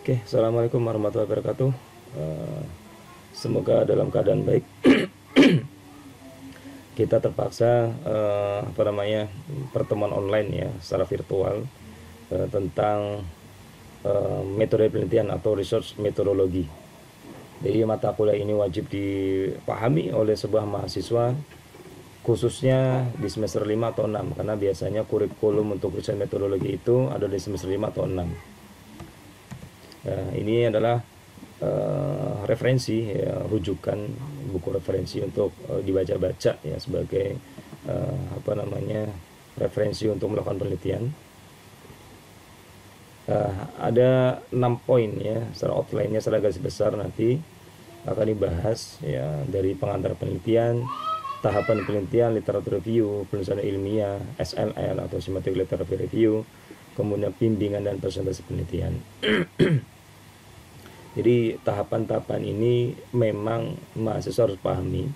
Oke, assalamualaikum warahmatullahi wabarakatuh. Semoga dalam keadaan baik. Kita terpaksa pertemuan online ya, secara virtual tentang metode penelitian atau research metodologi. Jadi mata kuliah ini wajib dipahami oleh sebuah mahasiswa, khususnya di semester 5 atau 6, karena biasanya kurikulum untuk research metodologi itu ada di semester 5 atau 6. Ini adalah referensi ya, rujukan buku referensi untuk dibaca-baca ya, sebagai referensi untuk melakukan penelitian. Ada 6 poin ya, secara outline-nya secara garis besar nanti akan dibahas ya, dari pengantar penelitian, tahapan penelitian, literatur review, penulisan ilmiah, SLL atau systematic literature review, kemudian bimbingan dan presentasi penelitian. Jadi tahapan-tahapan ini memang mahasiswa harus pahami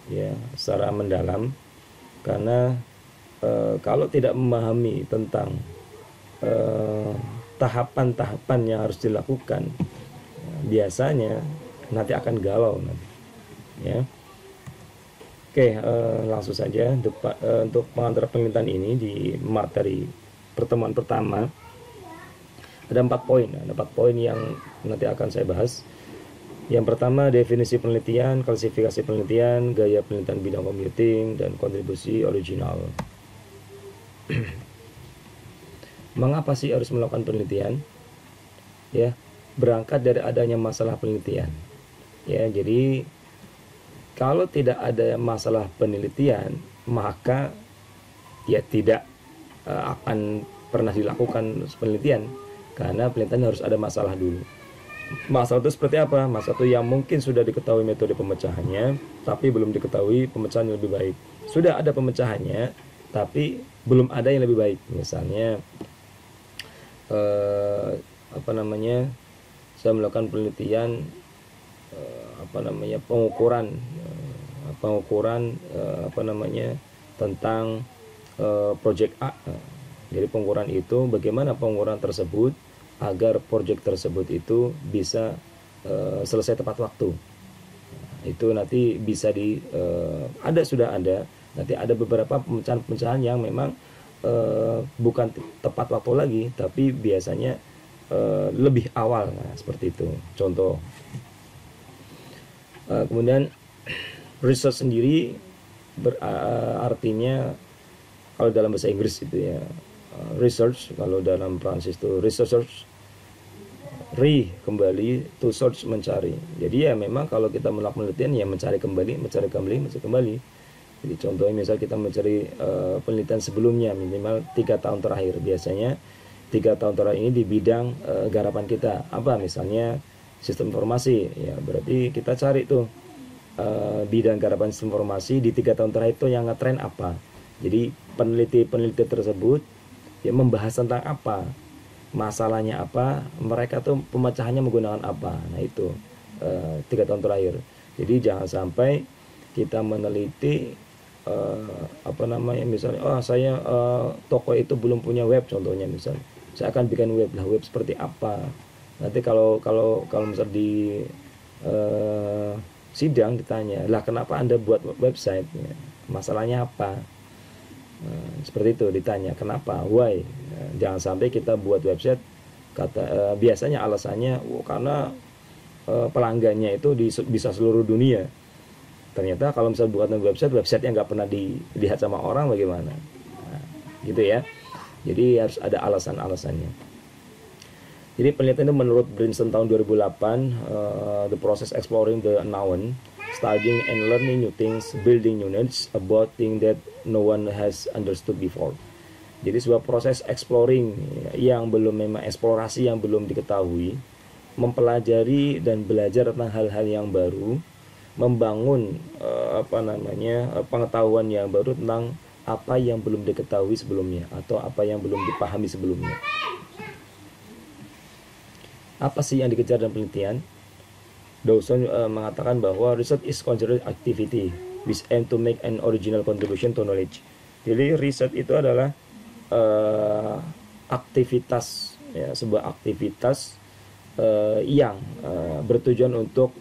ya secara mendalam, karena kalau tidak memahami tentang tahapan-tahapan yang harus dilakukan, biasanya nanti akan galau nanti ya. Oke, langsung saja untuk pengantar penelitian ini di materi pertemuan pertama. Ada 4 poin, yang nanti akan saya bahas. Yang pertama, definisi penelitian, klasifikasi penelitian, gaya penelitian bidang computing, dan kontribusi original. Mengapa sih harus melakukan penelitian? Ya, berangkat dari adanya masalah penelitian. Ya, jadi kalau tidak ada masalah penelitian, maka ya tidak akan pernah dilakukan penelitian. Karena penelitian harus ada masalah dulu. Masalah itu seperti apa? Masalah itu yang mungkin sudah diketahui metode pemecahannya, tapi belum diketahui pemecahan yang lebih baik. Sudah ada pemecahannya, tapi belum ada yang lebih baik. Misalnya, saya melakukan penelitian, pengukuran tentang project A. Jadi pengukuran itu bagaimana pengukuran tersebut agar proyek tersebut itu bisa selesai tepat waktu. Itu nanti bisa sudah ada. Nanti ada beberapa pemecahan-pemecahan yang memang bukan tepat waktu lagi, tapi biasanya lebih awal. Nah, seperti itu. Contoh. Kemudian research sendiri artinya kalau dalam bahasa Inggris itu ya, research, kalau dalam Prancis itu research, kembali, to search, mencari. Jadi ya memang kalau kita melakukan penelitian ya mencari kembali. Jadi contohnya misal kita mencari penelitian sebelumnya minimal 3 tahun terakhir. Biasanya 3 tahun terakhir ini di bidang garapan kita apa, misalnya sistem informasi ya, berarti kita cari tuh bidang garapan sistem informasi di 3 tahun terakhir itu yang ngetren apa. Jadi peneliti tersebut ya membahas tentang apa, masalahnya apa, mereka tuh pemecahannya menggunakan apa. Nah itu 3 tahun terakhir. Jadi jangan sampai kita meneliti misalnya saya toko itu belum punya web, contohnya misalnya saya akan bikin web lah, web seperti apa. Nanti kalau misal di sidang ditanya, lah kenapa Anda buat website, masalahnya apa? Seperti itu ditanya, kenapa, why. Jangan sampai kita buat website biasanya alasannya karena pelanggannya itu bisa seluruh dunia. Ternyata kalau misalnya buat website yang nggak pernah dilihat sama orang, bagaimana? Nah, gitu ya. Jadi harus ada alasan-alasannya. Jadi penelitian itu menurut Brinson tahun 2008, the process exploring the unknown, studying and learning new things, building new knowledge about things that no one has understood before. Jadi sebuah proses exploring yang belum, memang eksplorasi yang belum diketahui, mempelajari dan belajar tentang hal-hal yang baru, membangun pengetahuan yang baru tentang apa yang belum diketahui sebelumnya atau apa yang belum dipahami sebelumnya. Apa sih yang dikejar dalam penelitian? Dawson mengatakan bahwa research is considered activity which aim to make an original contribution to knowledge. Jadi riset itu adalah aktivitas ya, sebuah aktivitas yang bertujuan untuk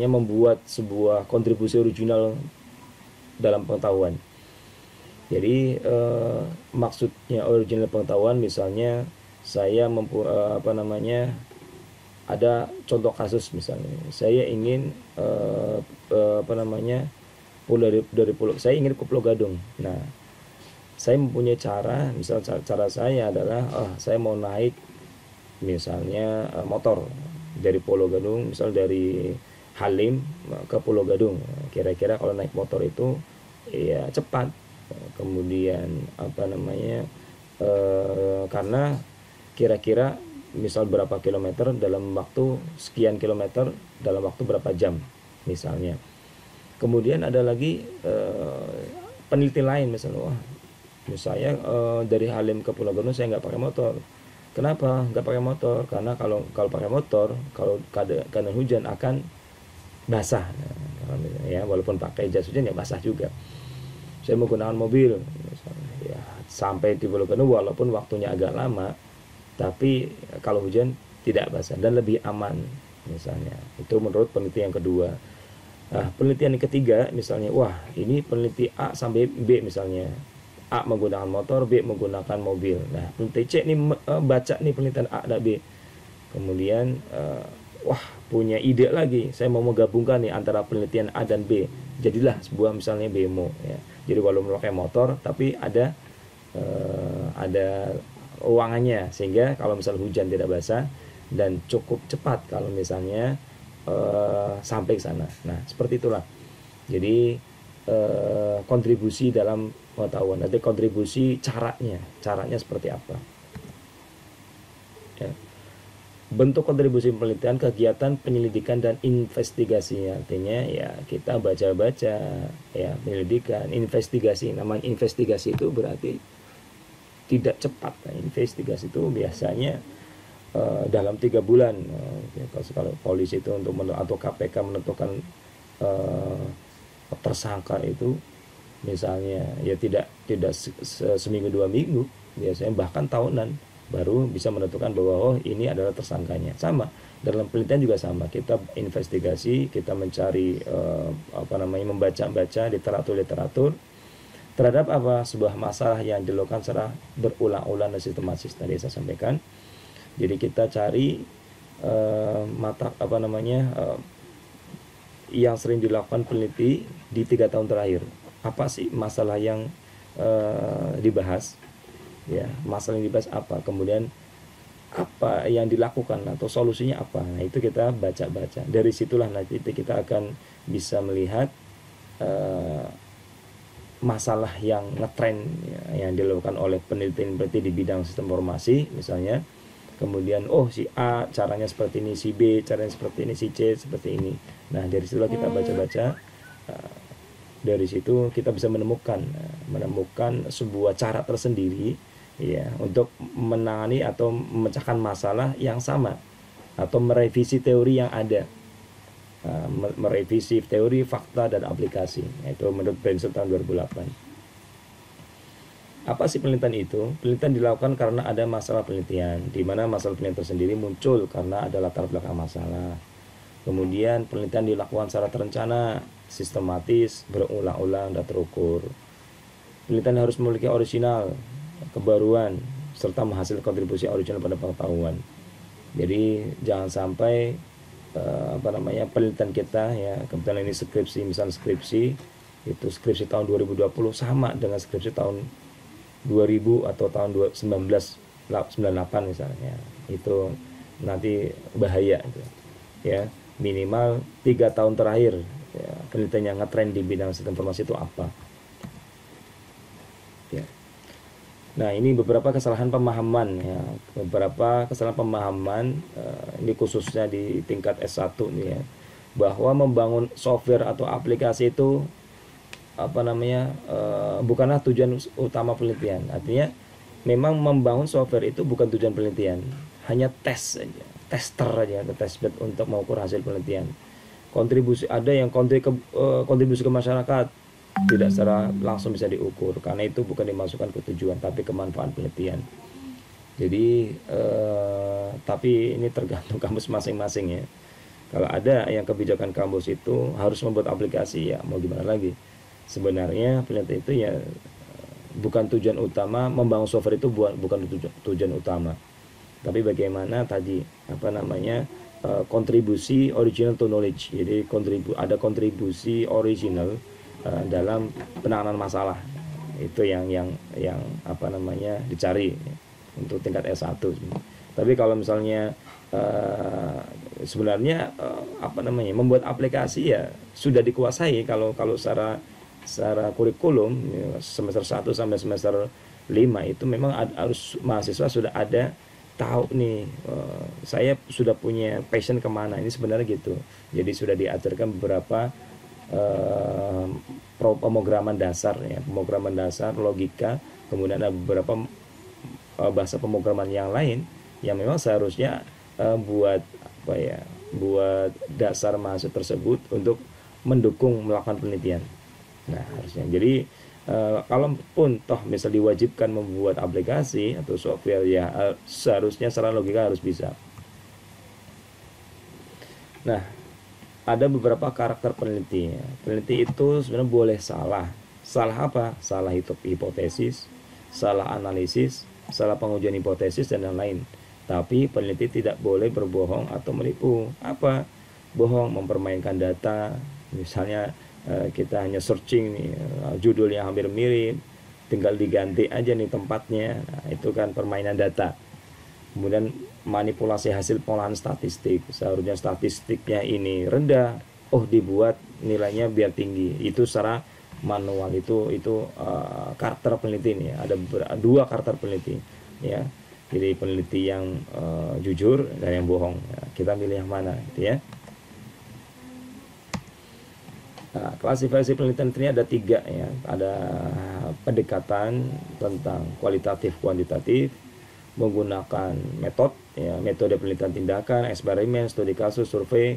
membuat sebuah kontribusi original dalam pengetahuan. Jadi maksudnya original pengetahuan, misalnya saya ada contoh kasus, misalnya saya ingin dari pulau, saya ingin ke Pulau Gadung. Nah, saya mempunyai cara, misal cara saya adalah saya mau naik misalnya motor dari Pulau Gadung, misal dari Halim ke Pulau Gadung. Kira-kira kalau naik motor itu ya cepat. Kemudian karena kira-kira misal berapa kilometer dalam waktu sekian kilometer dalam waktu berapa jam misalnya. Kemudian ada lagi peneliti lain, misalnya misalnya dari Halim ke Pulau Gadung saya nggak pakai motor. Kenapa nggak pakai motor? Karena kalau pakai motor, kalau keadaan hujan akan basah, ya walaupun pakai jas hujan ya basah juga. Saya menggunakan mobil, misalnya, ya sampai di Pulau Gadung walaupun waktunya agak lama, tapi kalau hujan tidak basah dan lebih aman, misalnya. Itu menurut peneliti yang kedua. Nah, penelitian yang ketiga, misalnya, wah ini peneliti A sampai B, misalnya A menggunakan motor, B menggunakan mobil. Nah, peneliti C ini baca nih penelitian A dan B, kemudian wah punya ide lagi, saya mau menggabungkan nih antara penelitian A dan B, jadilah sebuah misalnya BEMO, ya. Jadi walaupun memakai motor tapi ada ruangannya, sehingga kalau misal hujan tidak basah dan cukup cepat kalau misalnya sampai ke sana. Nah, seperti itulah. Jadi kontribusi dalam pengetahuan. Nanti kontribusi caranya seperti apa? Ya. Bentuk kontribusi penelitian, kegiatan penyelidikan dan investigasinya. Artinya ya kita baca-baca, ya penyelidikan, investigasi. Namanya investigasi itu berarti tidak cepat. Nah, investigasi itu biasanya dalam 3 bulan. Kalau polisi itu atau KPK menentukan tersangka itu misalnya ya tidak seminggu 2 minggu, biasanya bahkan tahunan baru bisa menentukan bahwa oh ini adalah tersangkanya. Sama dalam penelitian juga sama, kita investigasi, kita mencari membaca-baca literatur terhadap sebuah masalah yang dilakukan secara berulang-ulang dan sistematis tadi saya sampaikan. Jadi kita cari yang sering dilakukan peneliti di 3 tahun terakhir. Apa sih masalah yang dibahas? Ya, masalah yang dibahas apa, kemudian apa yang dilakukan atau solusinya apa. Nah, itu kita baca-baca. Dari situlah nanti kita akan bisa melihat masalah yang ngetrend, ya, yang dilakukan oleh peneliti di bidang sistem informasi misalnya. Kemudian oh si A caranya seperti ini, si B caranya seperti ini, si C seperti ini. Nah, dari situlah kita baca-baca. Dari situ kita bisa menemukan sebuah cara tersendiri, ya, untuk menangani atau memecahkan masalah yang sama atau merevisi teori yang ada, merevisi teori, fakta, dan aplikasi. Itu menurut Benson tahun 2008. Apa sih penelitian itu? Penelitian dilakukan karena ada masalah penelitian, di mana masalah penelitian tersendiri muncul karena ada latar belakang masalah. Kemudian penelitian dilakukan secara terencana, sistematis, berulang-ulang, dan terukur. Penelitian harus memiliki original, kebaruan, serta menghasilkan kontribusi original pada pengetahuan. Jadi jangan sampai penelitian kita, ya kebetulan ini skripsi, misalnya skripsi skripsi tahun 2020 sama dengan skripsi tahun 2000 atau tahun 1998 misalnya, itu nanti bahaya itu, ya. Minimal 3 tahun terakhir, ya, penelitian yang ngetrend di bidang sistem informasi itu apa, ya. Nah, ini beberapa kesalahan pemahaman, ya, ini khususnya di tingkat S1 nih, ya, bahwa membangun software atau aplikasi itu bukanlah tujuan utama penelitian. Artinya memang membangun software itu bukan tujuan penelitian, hanya tes saja, tester aja atau testbed untuk mengukur hasil penelitian. Kontribusi ada yang kontribusi ke masyarakat tidak secara langsung bisa diukur, karena itu bukan dimasukkan ke tujuan tapi kemanfaatan penelitian. Jadi tapi ini tergantung kampus masing-masing ya. Kalau ada yang kebijakan kampus itu harus membuat aplikasi, ya mau gimana lagi. Sebenarnya peneliti itu ya bukan tujuan utama, membangun software itu bukan tujuan utama. Tapi bagaimana tadi apa namanya kontribusi original to knowledge. Jadi ada kontribusi original dalam penanganan masalah. Itu yang apa namanya dicari untuk tingkat S1. Tapi kalau misalnya sebenarnya apa namanya membuat aplikasi ya sudah dikuasai kalau secara kurikulum ya, semester 1 sampai semester 5 itu memang harus mahasiswa sudah ada tahu nih saya sudah punya passion kemana, ini sebenarnya gitu. Jadi sudah diajarkan beberapa pemrograman dasar ya, pemrograman dasar logika, kemudian ada beberapa bahasa pemrograman yang lain yang memang seharusnya buat apa ya, buat dasar mahasiswa tersebut untuk mendukung melakukan penelitian. Nah harusnya jadi kalaupun toh misal diwajibkan membuat aplikasi atau software ya seharusnya secara logika harus bisa. Nah ada beberapa karakter peneliti ya. Peneliti itu sebenarnya boleh salah. Salah apa? Salah hipotesis, salah analisis, salah pengujian hipotesis dan lain-lain. Tapi peneliti tidak boleh berbohong atau menipu. Apa? Bohong, mempermainkan data. Misalnya kita hanya searching nih, judulnya hampir mirip, tinggal diganti aja nih tempatnya. Nah, itu kan permainan data. Kemudian manipulasi hasil pengolahan statistik. Seharusnya statistiknya ini rendah, dibuat nilainya biar tinggi. Itu secara manual. Itu karakter peneliti nih. Ada dua karakter peneliti ya. Jadi peneliti yang jujur dan yang bohong. Nah, kita pilih yang mana gitu ya. Nah, klasifikasi penelitian ini ada 3 ya. Ada pendekatan tentang kualitatif kuantitatif, menggunakan metode penelitian tindakan, eksperimen, studi kasus, survei,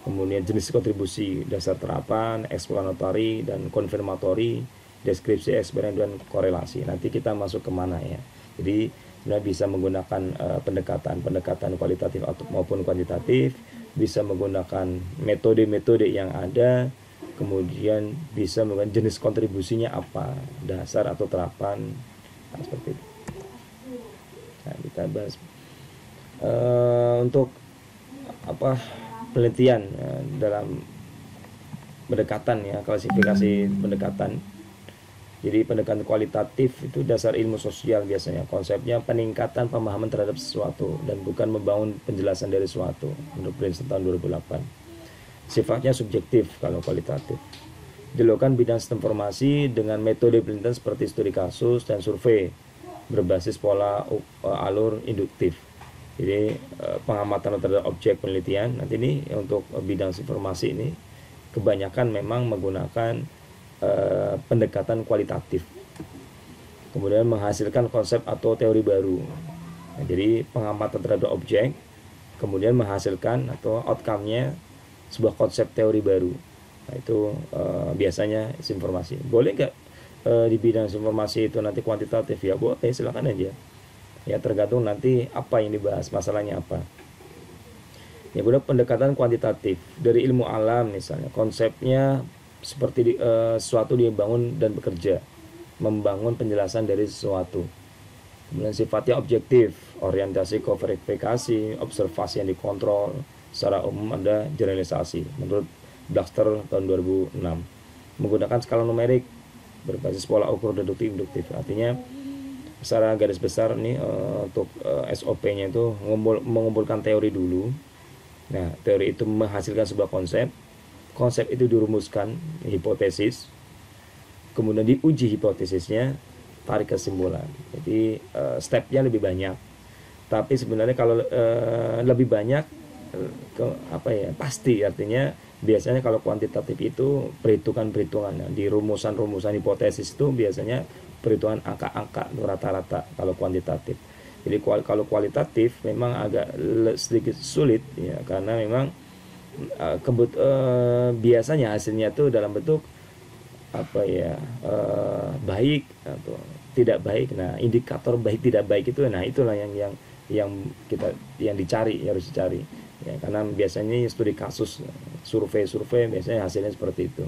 kemudian jenis kontribusi, dasar terapan, explanatory dan konfirmatory, deskripsi, eksperimen dan korelasi. Nanti kita masuk kemana ya. Jadi sebenarnya bisa menggunakan pendekatan kualitatif maupun kuantitatif, bisa menggunakan metode-metode yang ada, kemudian bisa menggunakan jenis kontribusinya apa, dasar atau terapan, nah, seperti itu. Nah, kita bahas untuk apa penelitian dalam pendekatan ya, klasifikasi pendekatan. Jadi pendekatan kualitatif itu dasar ilmu sosial biasanya, konsepnya peningkatan pemahaman terhadap sesuatu dan bukan membangun penjelasan dari sesuatu, menurut Princeton tahun 2008. Sifatnya subjektif kalau kualitatif. Dilakukan bidang sistem informasi dengan metode penelitian seperti studi kasus dan survei berbasis pola alur induktif. Jadi pengamatan terhadap objek penelitian. Nanti ini untuk bidang informasi ini kebanyakan memang menggunakan pendekatan kualitatif. Kemudian menghasilkan konsep atau teori baru. Nah, jadi pengamatan terhadap objek, kemudian menghasilkan atau outcome-nya sebuah konsep teori baru. Nah, itu biasanya informasi. Boleh nggak di bidang informasi itu nanti kuantitatif? Ya boleh, silakan aja. Ya tergantung nanti apa yang dibahas, masalahnya apa. Ya udah pendekatan kuantitatif dari ilmu alam misalnya, konsepnya seperti sesuatu dibangun dan bekerja, membangun penjelasan dari sesuatu. Kemudian sifatnya objektif, orientasi ke verifikasi, observasi yang dikontrol. Secara umum ada generalisasi menurut Baxter tahun 2006, menggunakan skala numerik berbasis pola ukur deduktif induktif. Artinya secara garis besar nih untuk SOP-nya itu mengumpulkan teori dulu. Nah, teori itu menghasilkan sebuah konsep itu dirumuskan, hipotesis, kemudian diuji hipotesisnya, tarik kesimpulan. Jadi stepnya lebih banyak, tapi sebenarnya kalau lebih banyak pasti, artinya biasanya kalau kuantitatif itu perhitungan-perhitungan di rumusan-rumusan hipotesis itu biasanya perhitungan angka-angka rata-rata kalau kuantitatif. Jadi kalau kualitatif memang agak sedikit sulit ya, karena memang biasanya hasilnya itu dalam bentuk baik atau tidak baik. Nah, indikator baik tidak baik itu, nah itulah yang dicari, harus dicari. Ya, karena biasanya studi kasus, survei biasanya hasilnya seperti itu.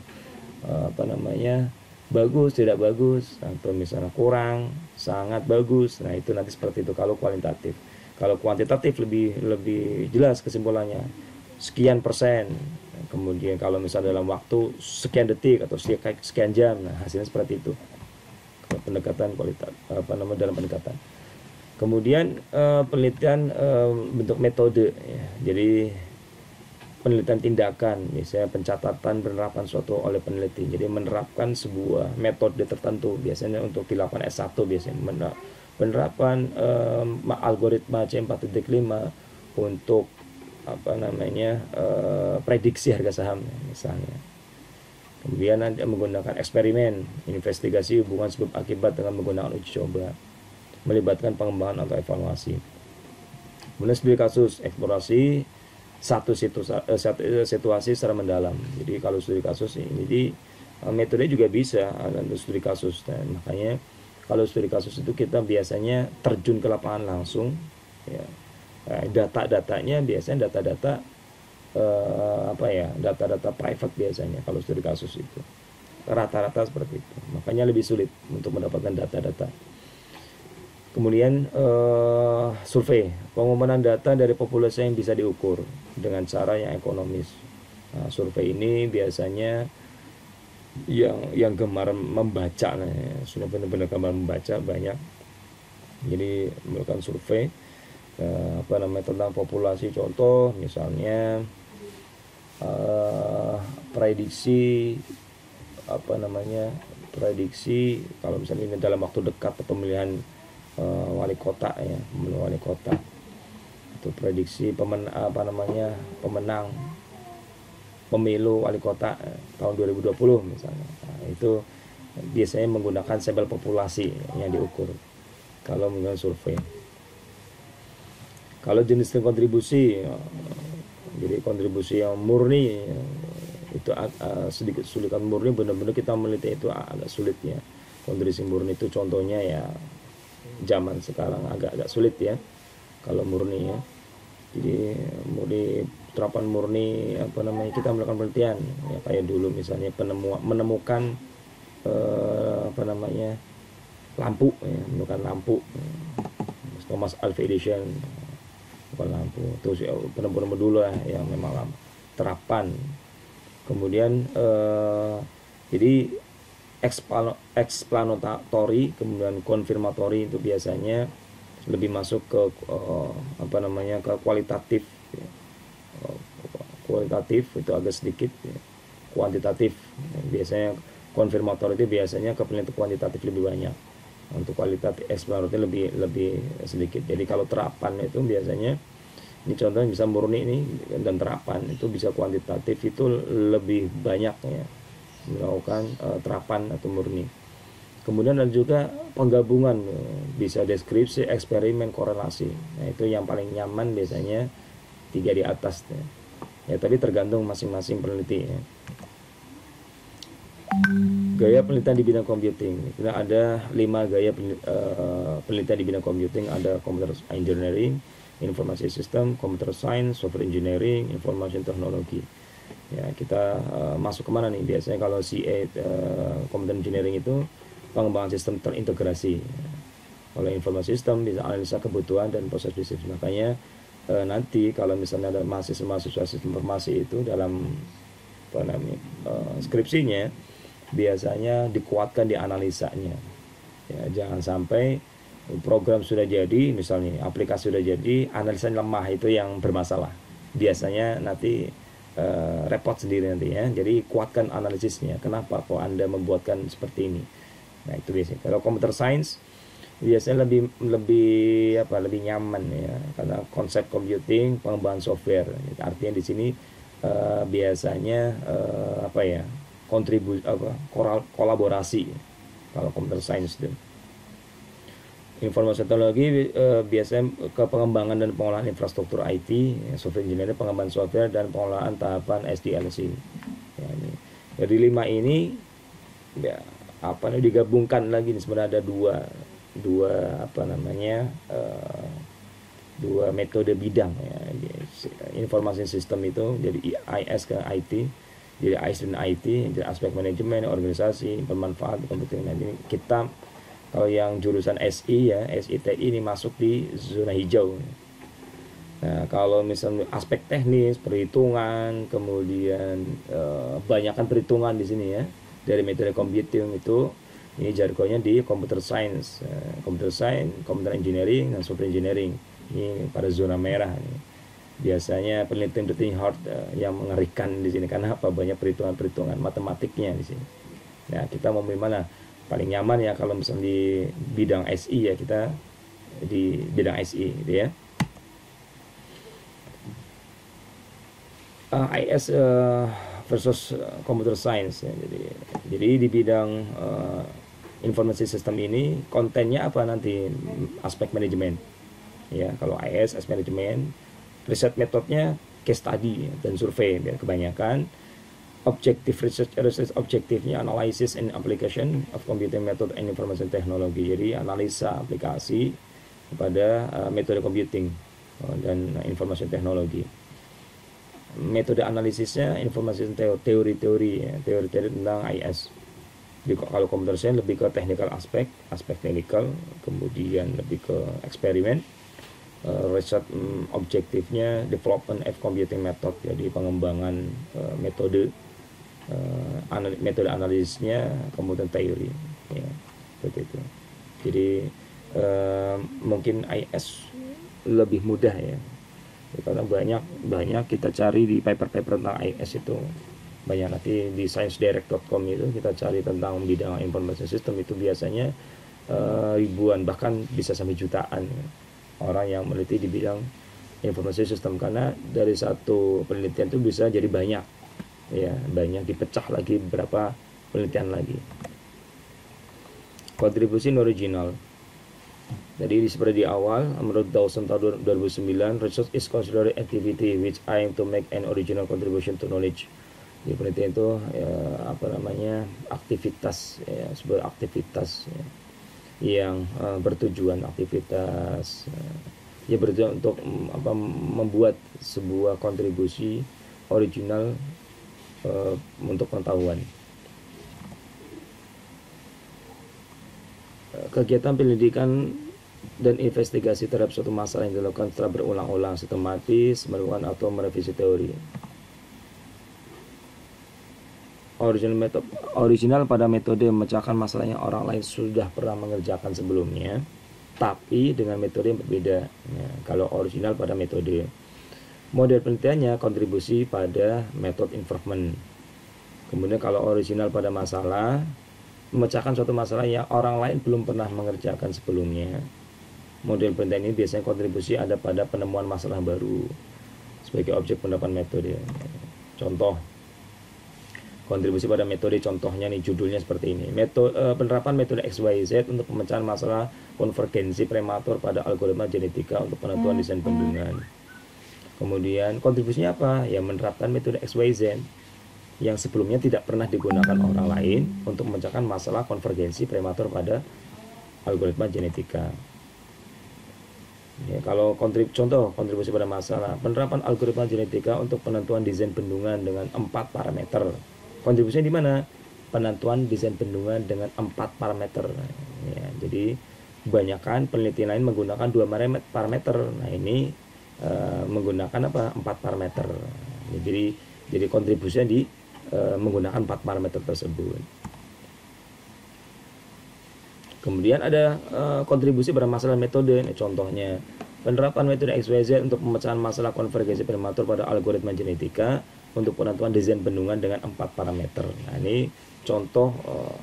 Bagus, tidak bagus, atau misalnya kurang, sangat bagus. Nah, itu nanti seperti itu kalau kualitatif. Kalau kuantitatif lebih jelas kesimpulannya. Sekian persen. Kemudian kalau misalnya dalam waktu sekian detik atau sekian jam, nah hasilnya seperti itu. Pendekatan kualitas dalam pendekatan. Kemudian penelitian bentuk metode, ya. Jadi penelitian tindakan, misalnya pencatatan penerapan suatu oleh peneliti. Jadi menerapkan sebuah metode tertentu, biasanya untuk dilakukan S1 biasanya penerapan algoritma C4.5 untuk prediksi harga saham misalnya. Kemudian nanti menggunakan eksperimen, investigasi hubungan sebab akibat dengan menggunakan uji coba, melibatkan pengembangan atau evaluasi. Kemudian studi kasus, eksplorasi satu situasi secara mendalam. Jadi kalau studi kasus ini metode juga bisa untuk studi kasus. Dan makanya kalau studi kasus itu kita biasanya terjun ke lapangan langsung, ya. Data-datanya biasanya data-data data-data private biasanya kalau studi kasus itu. Rata-rata seperti itu. Makanya lebih sulit untuk mendapatkan data-data. Kemudian survei, pengumpulan data dari populasi yang bisa diukur dengan cara yang ekonomis. Nah, survei ini biasanya yang gemar membaca, sudah benar-benar gemar membaca banyak. Jadi melakukan survei tentang populasi, contoh misalnya prediksi kalau misalnya ini dalam waktu dekat pemilihan wali kota, ya, wali kota itu prediksi pemenang pemilu wali kota tahun 2020 misalnya. Nah, itu biasanya menggunakan sampel populasi yang diukur kalau menggunakan survei. Kalau jenis kontribusi, jadi kontribusi yang murni itu sedikit sulit. Murni benar-benar kita meneliti itu agak sulit, ya. Kontribusi murni itu contohnya ya zaman sekarang agak sulit, ya, kalau murni, ya. Jadi terapan murni kita melakukan penelitian, ya, kayak dulu misalnya menemukan lampu, ya, menemukan lampu, Thomas Alva Edison, bukan lampu, terus ya, benar-benar dulu lah yang memang terapan. Kemudian jadi explanatory, kemudian konfirmatory itu biasanya lebih masuk ke ke kualitatif, ya. Kualitatif itu agak sedikit, ya. Kuantitatif, biasanya konfirmatory itu biasanya ke penelitian kuantitatif lebih banyak. Untuk kualitatif eksploratif lebih sedikit. Jadi kalau terapan itu biasanya, ini contohnya bisa murni ini, dan terapan itu bisa kuantitatif itu lebih banyak, ya, melakukan terapan atau murni. Kemudian ada juga penggabungan, bisa deskripsi, eksperimen, korelasi. Nah, itu yang paling nyaman biasanya 3 di atas, ya. Ya, tapi tergantung masing-masing peneliti, ya. Gaya penelitian di bidang computing. Kita ada 5 gaya penelitian di bidang computing. Ada computer engineering, information system, computer science, software engineering, information technology. Ya, kita masuk kemana nih? Biasanya kalau CA computer engineering itu pengembangan sistem terintegrasi. Kalau information system bisa analisa kebutuhan dan proses bisnis. Makanya nanti kalau misalnya ada mahasiswa sistem informasi itu dalam skripsinya biasanya dikuatkan di analisanya, ya. Jangan sampai program sudah jadi, misalnya aplikasi sudah jadi, analisanya lemah, itu yang bermasalah. Biasanya nanti repot sendiri nanti, ya. Jadi kuatkan analisisnya. Kenapa kok Anda membuatkan seperti ini? Nah, itu biasanya. Kalau computer science biasanya lebih nyaman, ya, karena konsep computing, pengembangan software. Artinya di sini biasanya kolaborasi kalau computer science itu. Informasi teknologi biasanya ke pengembangan dan pengolahan infrastruktur IT, ya, software engineering, pengembangan software dan pengolahan tahapan SDLC. Ya, ini. Dari 5 ini, ya, digabungkan lagi, sebenarnya ada 2 dua metode bidang ya. Informasi sistem itu jadi IS ke IT, jadi IS dan IT, jadi aspek manajemen, organisasi, pemanfaat komputer. Nah, ini kita kalau yang jurusan SI ya, SITI ini masuk di zona hijau. Nah, kalau misalnya aspek teknis, perhitungan, kemudian banyakkan perhitungan di sini ya, dari metode computing itu, ini jargonnya di computer science, computer engineering, dan software engineering. Ini pada zona merah. Biasanya penelitian hard yang mengerikan di sini karena apa? Banyak perhitungan matematiknya di sini. Nah, kita mau memilih mana? Paling nyaman ya kalau misalnya di bidang SI ya, kita di bidang SI gitu ya. IS versus computer science ya. Jadi di bidang informasi sistem ini kontennya apa nanti? Aspek manajemen. Ya, kalau IS manajemen, riset metodenya case study dan survei biar kebanyakan. Objective research objektifnya analysis and application of computing method and information technology. Jadi analisa aplikasi kepada metode computing dan information teknologi. Metode analisisnya informasi teori-teori ya, teori-teori tentang IS. Jadi kalau computer science lebih ke technical aspek technical, kemudian lebih ke eksperimen. Riset objektifnya development of computing method, jadi pengembangan metode analisisnya kemudian teori ya, seperti itu. Jadi mungkin IS lebih mudah ya, karena banyak kita cari di paper-paper tentang IS itu banyak. Nanti di sciencedirect.com itu kita cari tentang bidang information system itu biasanya ribuan, bahkan bisa sampai jutaan orang yang meneliti di bidang informasi sistem, karena dari satu penelitian itu bisa jadi banyak ya, banyak dipecah lagi beberapa penelitian lagi. Kontribusi original. Jadi seperti di awal, menurut Dawson tahun 2009, research is considered activity which aim to make an original contribution to knowledge. Di penelitian itu ya, aktivitas ya, sebuah aktivitas ya, yang bertujuan ya bertujuan untuk membuat sebuah kontribusi original untuk pengetahuan. Kegiatan pendidikan dan investigasi terhadap suatu masalah yang dilakukan setelah berulang-ulang, sistematis, melakukan atau merevisi teori. Original pada metode memecahkan masalah yang orang lain sudah pernah mengerjakan sebelumnya, tapi dengan metode yang berbeda. Ya, kalau original pada metode, model penelitiannya kontribusi pada method improvement. Kemudian kalau original pada masalah, memecahkan suatu masalah yang orang lain belum pernah mengerjakan sebelumnya. Model penelitian ini biasanya kontribusi ada pada penemuan masalah baru sebagai objek penerapan metode. Contoh kontribusi pada metode, contohnya nih judulnya seperti ini, penerapan metode XYZ untuk pemecahan masalah konvergensi prematur pada algoritma genetika untuk penentuan desain bendungan. Kemudian kontribusinya apa? Ya menerapkan metode XYZ yang sebelumnya tidak pernah digunakan orang lain untuk memecahkan masalah konvergensi prematur pada algoritma genetika. Ya, kalau contoh kontribusi pada masalah penerapan algoritma genetika untuk penentuan desain bendungan dengan 4 parameter. Kontribusinya di mana? Penentuan desain bendungan dengan 4 parameter. Ya, jadi kebanyakan peneliti lain menggunakan 2 parameter. Nah, ini menggunakan apa? 4 parameter. Ya, jadi kontribusinya di menggunakan 4 parameter tersebut. Kemudian ada kontribusi pada masalah metode. Nah, contohnya penerapan metode XYZ untuk pemecahan masalah konvergensi prematur pada algoritma genetika untuk penentuan desain bendungan dengan 4 parameter. Nah, ini contoh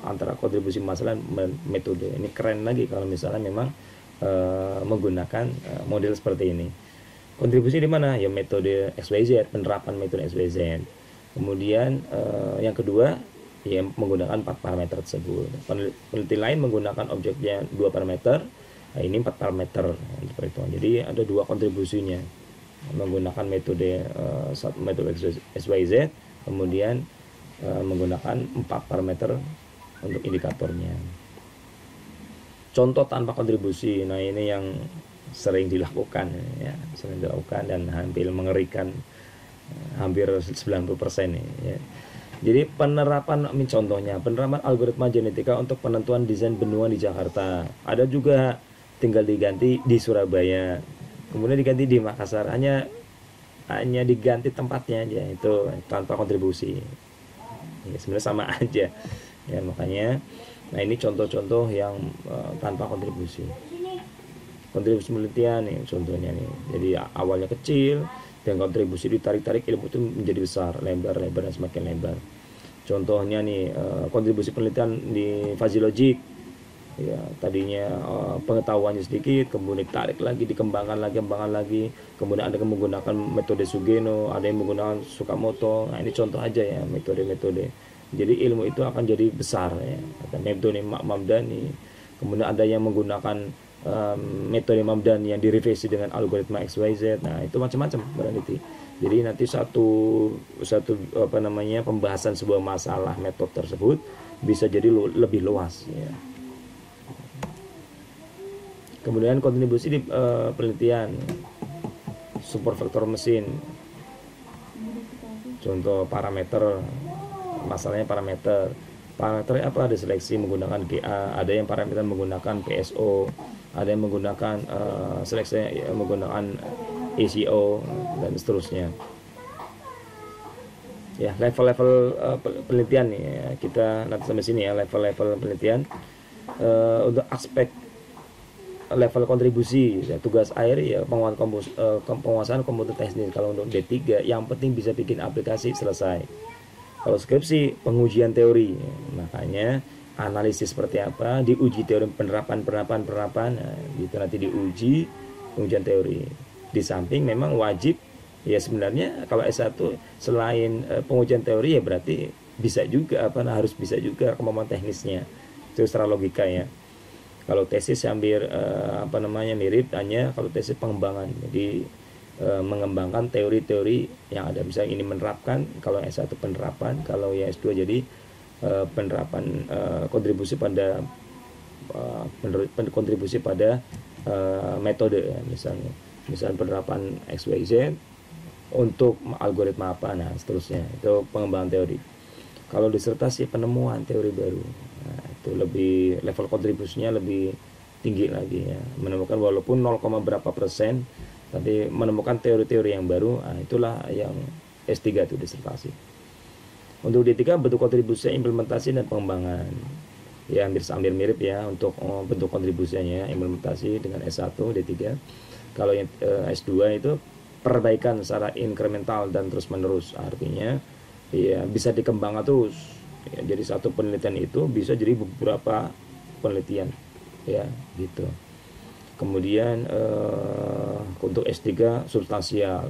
antara kontribusi masalah metode. Ini keren lagi kalau misalnya memang menggunakan model seperti ini. Kontribusi di mana? Ya metode XYZ, penerapan metode XYZ. Kemudian yang kedua ya menggunakan 4 parameter tersebut. Peneliti lain menggunakan objeknya 2 parameter. Nah, ini 4 parameter seperti itu. Jadi ada 2 kontribusinya. Menggunakan metode XYZ, kemudian menggunakan 4 parameter untuk indikatornya. contoh tanpa kontribusi. Nah, ini yang sering dilakukan ya, sering dilakukan dan hampir mengerikan, hampir 90% ya. Jadi penerapan, contohnya penerapan algoritma genetika untuk penentuan desain benua di Jakarta. Ada juga tinggal diganti di Surabaya, kemudian diganti di Makassar, hanya diganti tempatnya aja, itu tanpa kontribusi. Ya, sebenarnya sama aja ya, makanya nah ini contoh-contoh yang tanpa kontribusi. Kontribusi penelitian nih contohnya nih, jadi awalnya kecil dan kontribusi ditarik-tarik, ilmu itu menjadi besar, lebar dan semakin lebar. Contohnya nih kontribusi penelitian di fuzzy logic ya, tadinya pengetahuannya sedikit, kemudian tarik lagi, dikembangkan lagi, kemudian ada yang menggunakan metode Sugeno, ada yang menggunakan Tsukamoto. Nah, ini contoh aja ya metode-metode. Jadi ilmu itu akan jadi besar ya. Ada metode Mamdani, kemudian ada yang menggunakan metode Mamdani yang direvisi dengan algoritma XYZ. Nah, itu macam-macam berarti. Jadi nanti satu pembahasan sebuah masalah metode tersebut bisa jadi lebih luas ya. Kemudian kontribusi di penelitian super vektor mesin. Contoh parameter, masalahnya parameter apa, ada seleksi menggunakan GA, ada yang parameter menggunakan PSO, ada yang menggunakan seleksi menggunakan ACO dan seterusnya ya. Level-level penelitian nih ya, kita nanti sampai sini ya, level-level penelitian. Untuk aspek level kontribusi ya, tugas akhir ya penguasaan komputer teknis. Kalau untuk D3 yang penting bisa bikin aplikasi, selesai. Kalau skripsi pengujian teori ya, makanya analisis seperti apa, diuji teori, penerapan nah, gitu nanti diuji pengujian teori. Di samping memang wajib ya, sebenarnya kalau S1 selain pengujian teori ya berarti bisa juga harus bisa juga kemampuan teknisnya, itu secara logika ya. Kalau tesis hampir mirip, hanya kalau tesis pengembangan, jadi mengembangkan teori-teori yang ada. Misalnya ini menerapkan, kalau S1 penerapan, kalau ya S2 jadi penerapan, kontribusi pada metode ya, misalnya penerapan XYZ untuk algoritma apa, nah seterusnya, itu pengembangan teori. Kalau disertasi penemuan teori baru, nah, itu lebih level kontribusinya lebih tinggi lagi ya, menemukan walaupun 0, berapa persen, tapi menemukan teori-teori yang baru. Nah, itulah yang S3 itu disertasi. Untuk D3 bentuk kontribusi, implementasi dan pengembangan ya, hampir mirip ya untuk bentuk kontribusinya, implementasi dengan S1 D3. Kalau yang S2 itu perbaikan secara inkremental dan terus menerus, artinya ya bisa dikembangkan terus ya, jadi satu penelitian itu bisa jadi beberapa penelitian ya gitu. Kemudian untuk S3 substansial.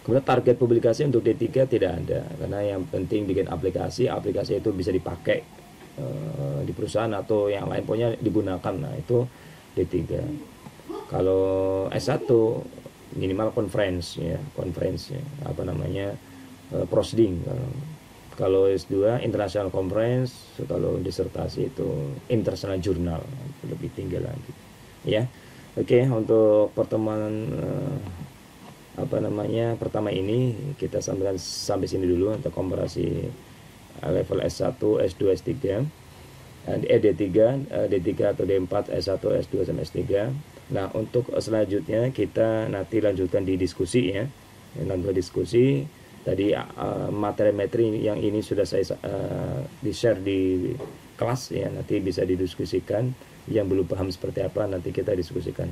Kemudian target publikasi untuk D3 tidak ada, karena yang penting bikin aplikasi itu bisa dipakai di perusahaan atau yang lain, pokoknya digunakan. Nah, itu D3. Kalau S1 minimal conference ya, proceeding. Kalau S2 international conference, kalau disertasi itu international journal, itu lebih tinggi lagi ya. Oke, untuk pertemuan pertama ini kita sampai sini dulu untuk komparasi level S1, S2, S3, D3 atau D4, S1, S2 sampai S3. Nah, untuk selanjutnya kita nanti lanjutkan di diskusi ya. Nanti diskusi tadi materi-materi yang ini sudah saya di-share di kelas ya, nanti bisa didiskusikan. Yang belum paham seperti apa nanti kita diskusikan.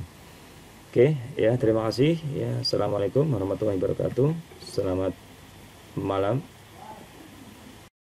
Oke, ya, terima kasih ya. Assalamualaikum warahmatullahi wabarakatuh. Selamat malam.